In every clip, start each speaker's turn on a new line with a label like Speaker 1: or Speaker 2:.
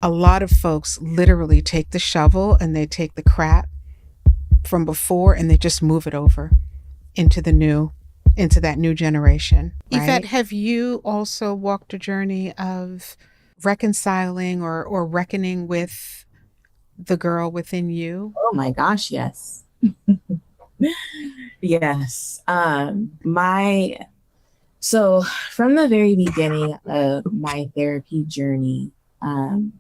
Speaker 1: A lot of folks literally take the shovel and they take the crap from before and they just move it over into the new, into that new generation, Yvette, right? Have you also walked a journey of reconciling or reckoning with the girl within you?
Speaker 2: Oh my gosh, yes. Yes. My so from the very beginning of my therapy journey, um,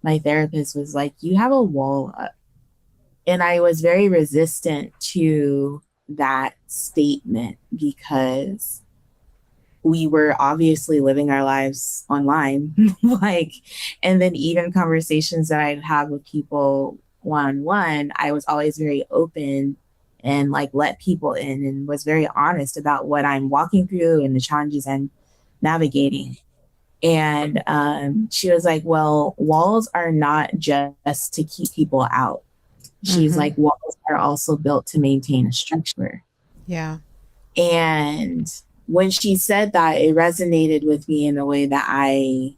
Speaker 2: my therapist was like, "You have a wall up," and I was very resistant to that statement because we were obviously living our lives online, like, and then even conversations that I'd have with people one on one, I was always very open and like let people in and was very honest about what I'm walking through and the challenges I'm navigating. And she was like, "Well, walls are not just to keep people out." She's
Speaker 1: Mm-hmm.
Speaker 2: like, "Walls are also built to maintain a structure."
Speaker 1: Yeah.
Speaker 2: And when she said that, it resonated with me in a way that I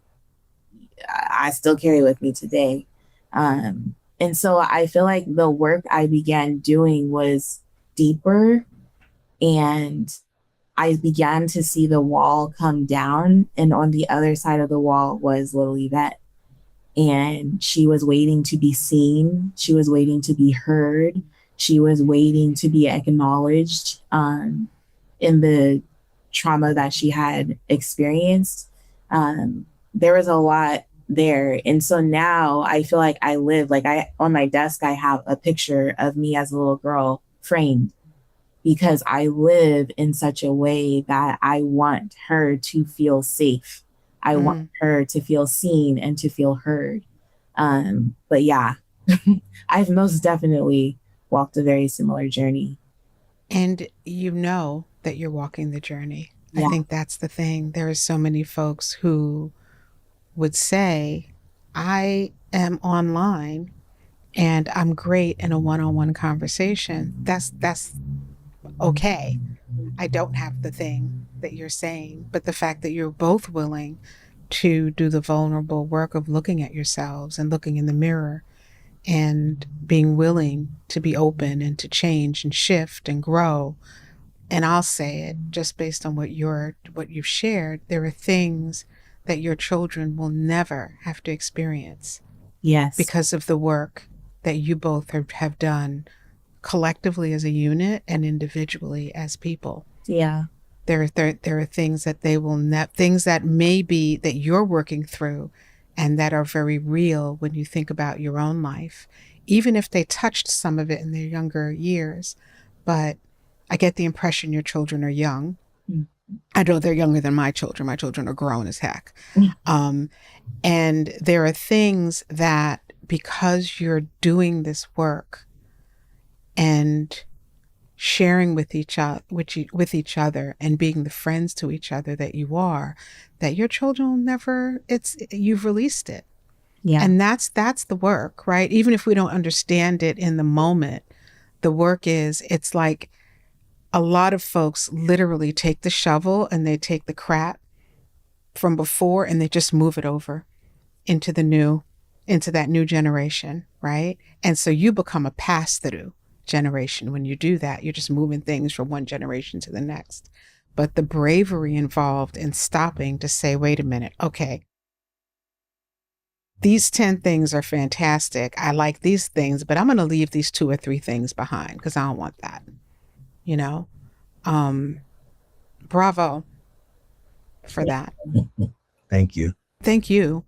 Speaker 2: still carry with me today. And so I feel like the work I began doing was deeper, and I began to see the wall come down. And on the other side of the wall was little Yvette. And she was waiting to be seen. She was waiting to be heard. She was waiting to be acknowledged in the trauma that she had experienced. There was a lot there. And so now I feel like I live, like I, on my desk, I have a picture of me as a little girl framed because I live in such a way that I want her to feel safe. I want
Speaker 1: Mm.
Speaker 2: her to feel seen and to feel heard. But yeah, I've most definitely walked a very similar journey.
Speaker 1: And you know that you're walking the journey. I
Speaker 2: Yeah.
Speaker 1: think that's the thing. There are so many folks who would say, I am online and I'm great in a one-on-one conversation. That's okay. I don't have the thing that you're saying, but the fact that you're both willing to do the vulnerable work of looking at yourselves and looking in the mirror and being willing to be open and to change and shift and grow. And I'll say it just based on what you've shared, there are things that your children will never have to experience
Speaker 2: Yes.
Speaker 1: because of the work that you both have done collectively as a unit and individually as people.
Speaker 2: Yeah.
Speaker 1: There are things that they will things that may be that you're working through and that are very real when you think about your own life, even if they touched some of it in their younger years. But I get the impression your children are young. I know they're younger than my children. My children are grown as heck. Um, and there are things that because you're doing this work and sharing with with each other and being the friends to each other that you are, that your children will never, it's, you've released it.
Speaker 2: Yeah.
Speaker 1: And that's the work, right? Even if we don't understand it in the moment, the work is, it's like a lot of folks literally take the shovel and they take the crap from before and they just move it over into the new, into that new generation, right? And so you become a pass through generation when you do that. You're just moving things from one generation to the next. But the bravery involved in stopping to say, wait a minute, okay, these 10 things are fantastic. I like these things, but I'm going to leave these two or three things behind because I don't want that, you know? Um, Bravo for
Speaker 2: Yeah.
Speaker 1: that.
Speaker 3: Thank you.
Speaker 1: Thank you.